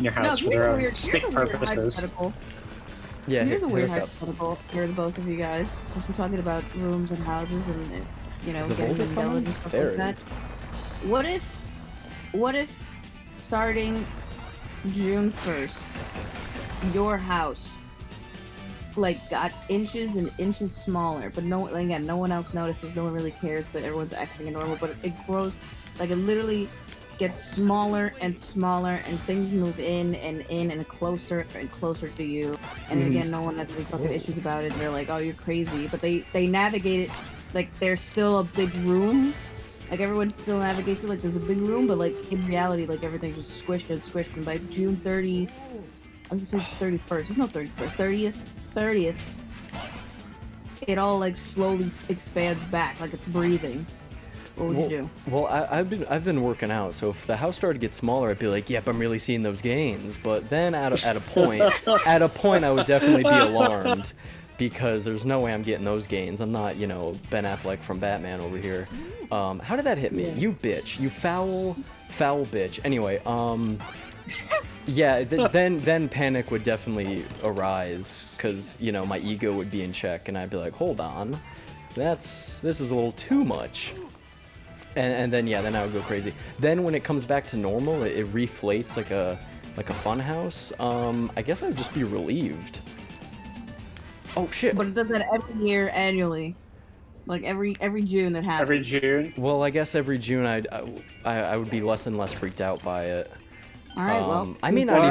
in your No, house for their own sick purposes. hypothetical. Yeah, Here's a hit weird us up. hypothetical here to both of you guys, since we're talking about rooms and houses and you know Is the getting Volga yelled coming? and stuff There like it that. is. What if starting June 1st, your house like got inches and inches smaller, but no, again, no one else notices, no one really cares, but everyone's acting normal, but it grows, like it literally gets smaller and smaller, and things move in and closer to you, and again, no one has any fucking issues about it, and they're like, oh, you're crazy, but they navigate it, like there's still a big room, like everyone still navigates it like there's a big room, but like in reality, like everything's just squished, and by June 30, I was gonna say 31st, there's no 31st, 30th, it all like slowly expands back, like it's breathing. What would you do? Well, I've been working out, so if the house started to get smaller, I'd be like, yep, I'm really seeing those gains. But then at a point, I would definitely be alarmed, because there's no way I'm getting those gains. I'm not, you know, Ben Affleck from Batman over here. How did that hit me? Yeah. You bitch. You foul bitch. Anyway, yeah, then panic would definitely arise, because, you know, my ego would be in check, and I'd be like, hold on, this is a little too much. And then, yeah, then I would go crazy. Then when it comes back to normal, it reflates like a fun house. I guess I would just be relieved. Oh, shit. But it does that every year, annually. Like every June it happens. Every June. Well, I guess every June I would be less and less freaked out by it. Alright, well. I may not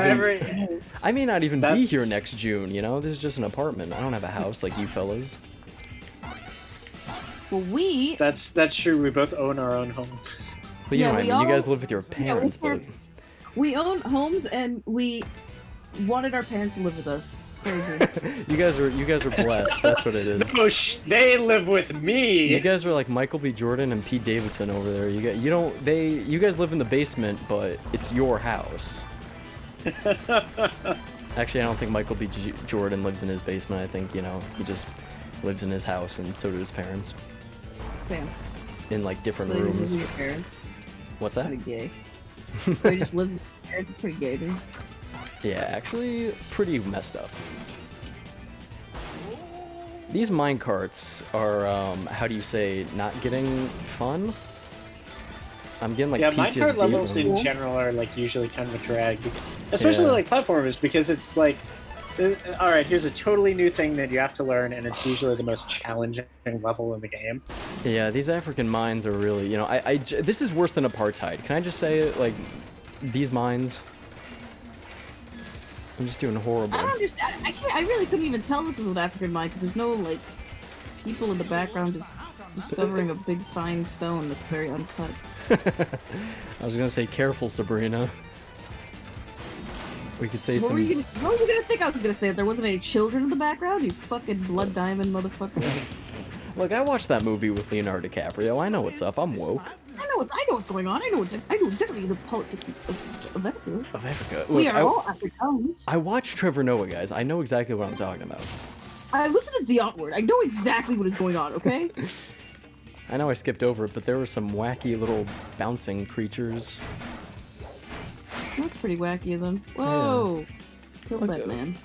even be That's- here next June, you know? This is just an apartment. I don't have a house like you fellas. Well, we... That's true. We both own our own homes. But you Yeah, know what I we mean, you all- guys live with your parents, but... We own homes, and we wanted our parents to live with us. Crazy. you guys are blessed. That's what it is. No, they live with me. You guys are like Michael B. Jordan and Pete Davidson over there. You guys live in the basement, but it's your house. Actually, I don't think Michael B. Jordan lives in his basement. I think, you know, he just lives in his house, and so do his parents. Damn. In like different So they live rooms. with your parents. What's that? Pretty gay. They just live with your parents. It's pretty gay, dude. Yeah, actually, pretty messed up. These minecarts are, how do you say, not getting fun? I'm getting like Yeah, PTSD. minecart levels when- in general are like usually kind of a drag, especially Yeah. like platformers, because it's like, all right, here's a totally new thing that you have to learn, and it's usually the most challenging level in the game. Yeah, these African mines are really, you know, this is worse than apartheid. Can I just say it? Like, these mines. I'm just doing horrible. I don't understand. I really couldn't even tell this was an African mine because there's no like people in the background just discovering a big fine stone that's very uncut. I was gonna say, careful, Sabrina. We could say What some. were you gonna think I was gonna say? If there wasn't any children in the background, you fucking blood diamond motherfucker. Look, I watched that movie with Leonardo DiCaprio. I know what's up. I'm woke. I know what's going on. I know exactly the politics of Africa. Of Africa. We Look, are all Africans. I watched Trevor Noah, guys. I know exactly what I'm talking about. I listen to the Word. I know exactly what is going on. Okay. I know I skipped over it, but there were some wacky little bouncing creatures. That's pretty wacky of them. Whoa! Kill Look, that man.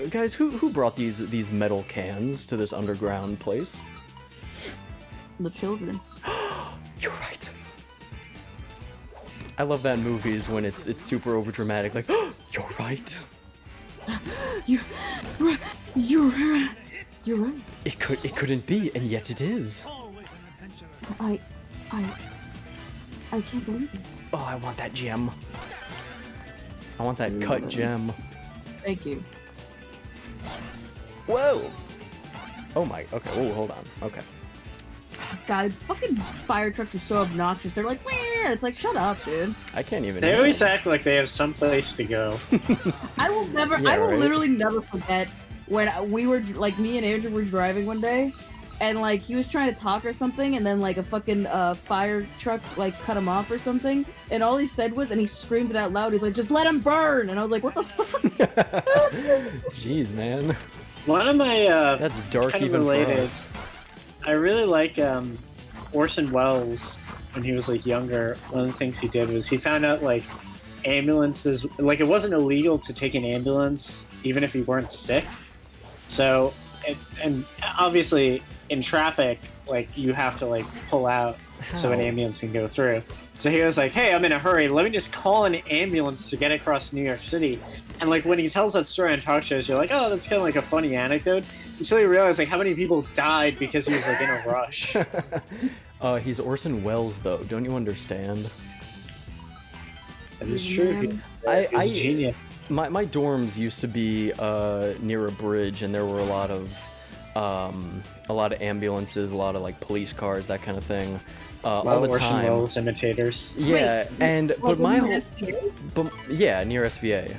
Guys, who brought these metal cans to this underground place? The children. You're right. I love that in movies when it's super over dramatic, like, you're right. You're right. It couldn't be, and yet it is. I can't believe it. Oh, I want that gem. I want that cut gem. Thank you. Whoa! Oh my, okay, whoa, hold on, okay. God, fucking fire trucks are so obnoxious. They're like, where? It's like, shut up, dude. I can't even They hear always them. act like they have some place to go. I will never, Yeah, I will right? literally never forget when we were, like, me and Andrew were driving one day, and, like, he was trying to talk or something, and then, like, a fucking fire truck, like, cut him off or something, and all he said was, and he screamed it out loud, he's like, just let him burn! And I was like, what the fuck? Jeez, man. One of my That's dark kind of even for related. us. I really like Orson Welles when he was like younger. One of the things he did was he found out like ambulances, like, it wasn't illegal to take an ambulance even if you weren't sick. So, and obviously in traffic, like, you have to like pull out so an How? ambulance can go through. So he was like, "Hey, I'm in a hurry. Let me just call an ambulance to get across New York City." And like when he tells that story on talk shows, you're like, "Oh, that's kind of like a funny anecdote." Until you realize like how many people died because he was like in a rush. He's Orson Welles, though. Don't you understand? That is true. He's genius. My dorms used to be near a bridge, and there were a lot of ambulances, a lot of like police cars, that kind of thing, all the Orson time. Welles imitators. Yeah, Wait, and like, but my in whole, SVA? but yeah, near SVA.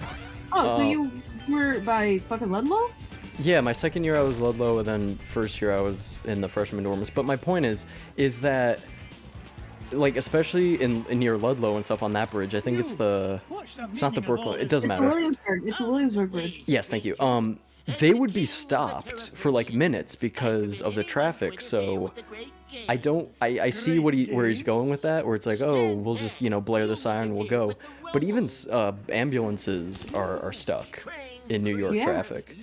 Oh, so you were by fucking Ludlow? Yeah, my second year I was Ludlow, and then first year I was in the freshman dorms. But my point is that, like, especially in near Ludlow and stuff on that bridge, I think it's not the Brooklyn. It doesn't matter. It's the Williamsburg Bridge. Yes, thank you. They would be stopped for like minutes because of the traffic. So I see where he's going with that, where it's like, oh, we'll just blare the siren, we'll go. But even ambulances are stuck in New York traffic.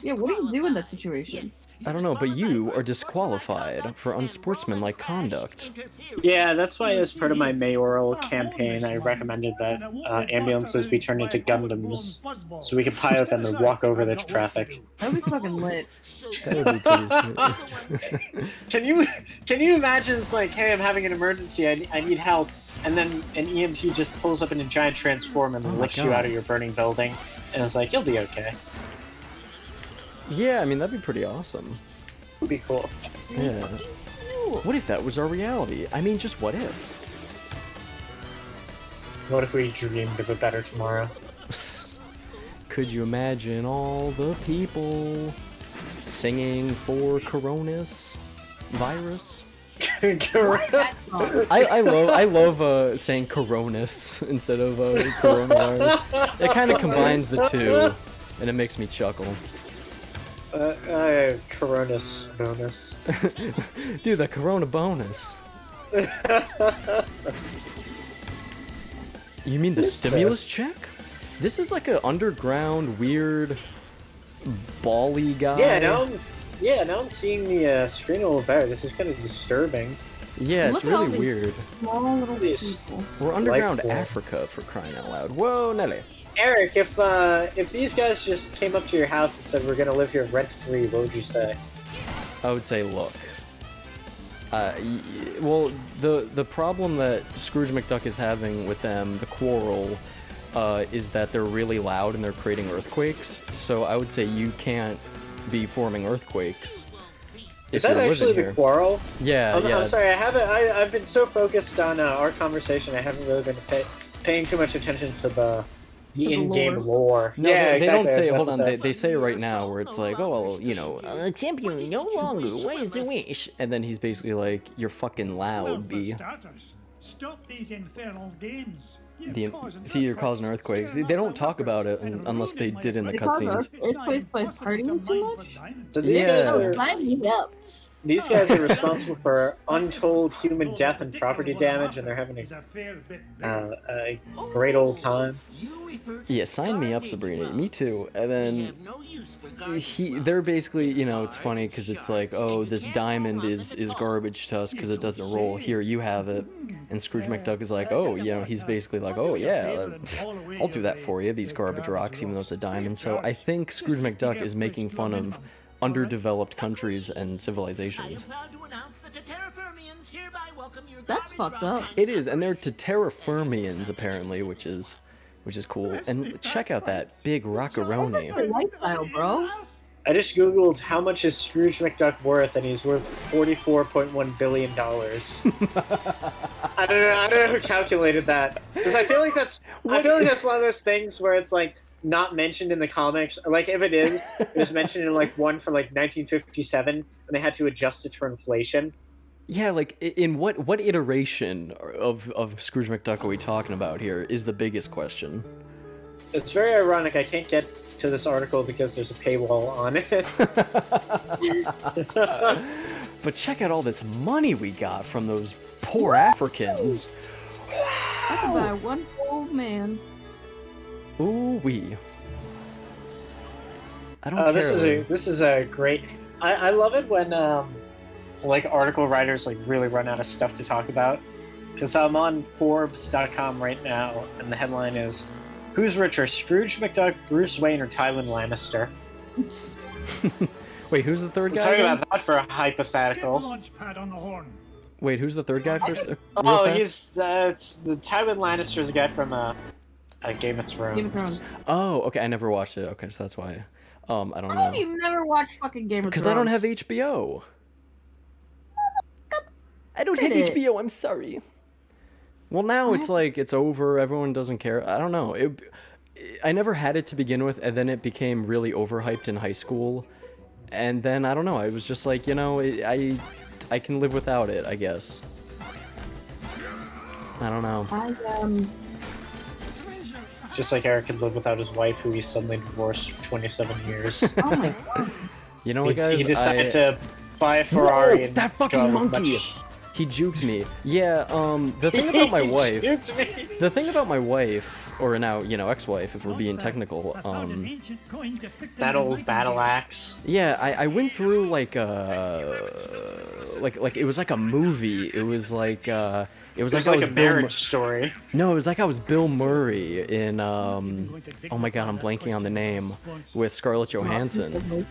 Yeah, what do you do in that situation? I don't know, but you are disqualified for unsportsmanlike conduct. Yeah, that's why as part of my mayoral campaign, I recommended that ambulances be turned into Gundams, so we could pilot them and walk over the traffic. That would be fucking lit. That would be pretty sweet. Can you imagine? It's like, hey, I'm having an emergency. I need help, and then an EMT just pulls up in a giant transformer and lifts you out of your burning building, and it's like, you'll be okay. Yeah, I mean, that'd be pretty awesome. Would be cool. Yeah. What if that was our reality? I mean, just what if? What if we dreamed of a better tomorrow? Could you imagine all the people singing for Coronis virus? I love saying Coronis instead of coronavirus. It kind of combines the two, and it makes me chuckle. Coronis bonus. Dude, the Corona bonus. You mean the stimulus check? This is like an underground, weird, bally guy. Now I'm seeing the screen a little better. This is kind of disturbing. Yeah, it's Look at all really these weird. Small little These- people. We're underground form. Africa, for crying out loud. Whoa, Nelly. Eric, if these guys just came up to your house and said we're gonna live here rent free, what would you say? I would say, look. Well, the problem that Scrooge McDuck is having with them, the quarrel, is that they're really loud and they're creating earthquakes. So I would say you can't be forming earthquakes. Is that actually the quarrel? Yeah, yeah. I'm sorry, I've been so focused on our conversation, I haven't really been paying too much attention to the in-game lore. No, yeah, they don't exactly, say. I was Hold about on, to say. they say it right now, where it's like, oh, well, champion no longer. What is the wish? And then he's basically like, you're fucking loud, B. Stop these infernal games. See, you're causing earthquakes. They don't talk about it unless they did in the They cause cutscenes. earthquakes by partying too much? So these Yeah. guys are Sign me up. These guys are responsible for untold human death and property damage, and they're having a great old time. Yeah, sign me up, Sabrina. Me too. And then they're basically, it's funny because it's like, oh, this diamond is garbage to us because it doesn't roll. Here, you have it. And Scrooge McDuck is like, oh, he's basically like, oh yeah, I'll do that for you. These garbage rocks, even though it's a diamond. So I think Scrooge McDuck is making fun of underdeveloped countries and civilizations. That's fucked up. It is, and they're Terraformians apparently, which is cool. And check out that big rockaroni. That's your lifestyle, bro. I just googled how much is Scrooge McDuck worth, and he's worth $44.1 billion. I don't know who calculated that, because I feel like that's one of those things where it's like not mentioned in the comics. Or like if it is, it was mentioned in like one from like 1957, and they had to adjust it for inflation. Yeah, like in what iteration of Scrooge McDuck are we talking about here is the biggest question. It's very ironic. I can't get to this article because there's a paywall on it. But check out all this money we got from those poor Africans. I could buy one full man. Ooh wee. I don't care. This is a great. I love it when like article writers like really run out of stuff to talk about. Because I'm on Forbes.com right now, and the headline is, "Who's richer, Scrooge McDuck, Bruce Wayne, or Tywin Lannister?" Wait, who's the third We're guy? talking again? about that for a Get the hypothetical. launch pad on the horn. Wait, who's the third guy first? Oh, he's it's the Tywin Lannister's the guy from Game of Thrones. Game of Thrones. Oh, okay. I never watched it. Okay, so that's why. I don't How know. have you never watched fucking Game of Thrones? Because I don't have HBO. I don't have Did it? HBO. I'm sorry. Well, now it's like it's over. Everyone doesn't care. I don't know. I never had it to begin with, and then it became really overhyped in high school. And then I don't know. I was just like, you know, I can live without it, I guess. I don't know. Just like Eric could live without his wife, who he suddenly divorced for 27 years. Oh my god. You know what, guys? He decided to buy a Ferrari. Whoa, and that fucking go as monkey! much- He juked me. Yeah. The thing about my wife. Juked me. The thing about my wife, or now, you know, ex-wife, if we're being technical, I found an ancient coin depicting That the old Viking battle Age. axe. yeah, I went through like it was like a movie. It was like It was I like was a Bill marriage story. No, it was like I was Bill Murray in oh my god, I'm blanking on the name, with Scarlett Johansson.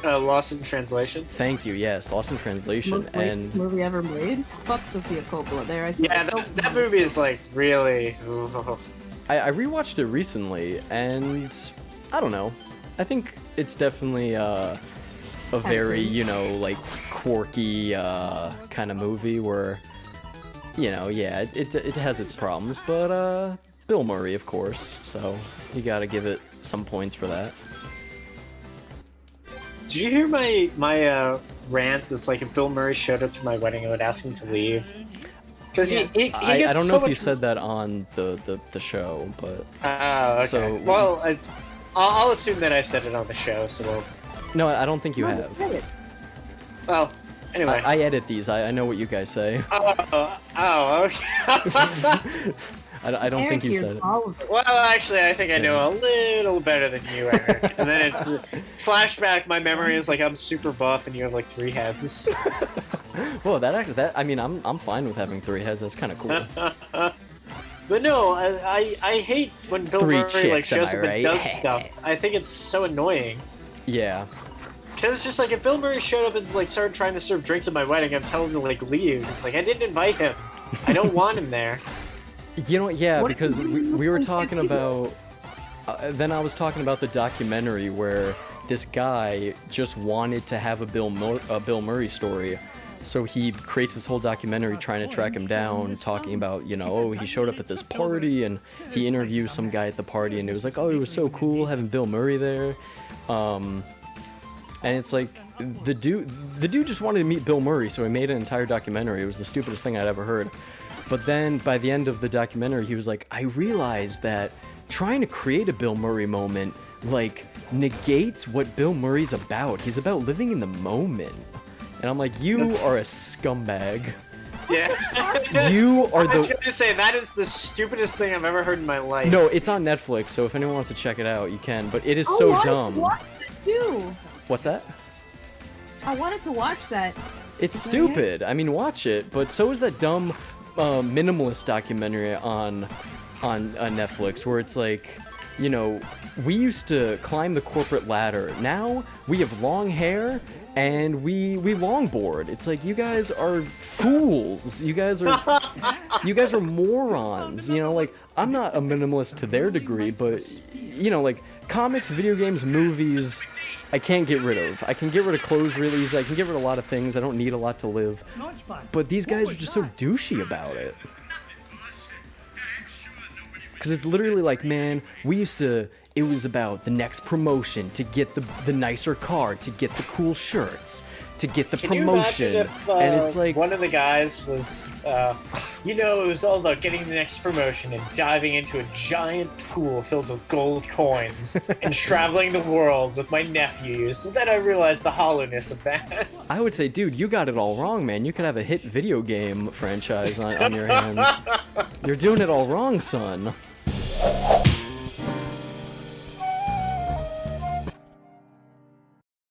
Lost in Translation. Thanking you, yes, Lost in Translation, Most greatest and movie ever made. Fuck Sofia Coppola. There, I said. Yeah, that movie is like really. Ooh. I rewatched it recently, and I don't know. I think it's definitely a very, you know, like quirky kind of movie where, you know, yeah, it has its problems, but Bill Murray, of course, so you gotta give it some points for that. Did you hear my rant? That's like if Bill Murray showed up to my wedding, I would ask him to leave. Because he gets I don't so know if much... you said that on the show, but Oh, okay. So- Well, I'll assume that I said it on the show, so we'll... no, I don't think you No, have. said it. Well, anyway. I edit these. I know what you guys say. Oh, okay. I don't Eric think you hears said it. all of it. Well, actually, I think I know a little better than you, Eric. And then it's flashback. My memory is like I'm super buff, and you have like 3 heads. Well, that I mean, I'm fine with having 3 heads. That's kind of cool. But no, I hate when Bill 3 Murray like chicks, am shows I up and right? does stuff. I think it's so annoying. Yeah. Because it's just like if Bill Murray showed up and like started trying to serve drinks at my wedding, I'm telling him to like leave. It's like I didn't invite him. I don't want him there. You know, yeah, What because if you we were do talking something about. Then I was talking about the documentary where this guy just wanted to have a Bill Murray story, so he creates this whole documentary trying to track him down, talking about, you know, oh, he showed up at this party and he interviewed some guy at the party, and it was like, oh, it was so cool having Bill Murray there, and it's like the dude just wanted to meet Bill Murray, so he made an entire documentary. It was the stupidest thing I'd ever heard. But then by the end of the documentary, he was like, I realized that trying to create a Bill Murray moment, like, negates what Bill Murray's about. He's about living in the moment. And I'm like, you are a scumbag. Yeah. You are I was the... going to say, that is the stupidest thing I've ever heard in my life. No, it's on Netflix, so if anyone wants to check it out, you can. But it is I so wanted to dumb. watch that too. What's that? I wanted to watch that. It's stupid. I mean, watch it. But so is that dumb minimalist documentary on Netflix, where it's like, you know, we used to climb the corporate ladder. Now we have long hair and we longboard. It's like, you guys are fools. You guys are morons. You know, like, I'm not a minimalist to their degree, but, you know, like, comics, video games, movies, I can't get rid of. I can get rid of clothes really easy. I can get rid of a lot of things. I don't need a lot to live. But these guys are just so douchey about it. Because it's literally like, man, it was about the next promotion, to get the nicer car, to get the cool shirts, to get the Can promotion. you imagine if, and it's like, one of the guys was, you know, it was all about getting the next promotion and diving into a giant pool filled with gold coins and traveling the world with my nephews. So then I realized the hollowness of that. I would say, dude, you got it all wrong, man. You could have a hit video game franchise on your hands. You're doing it all wrong, son.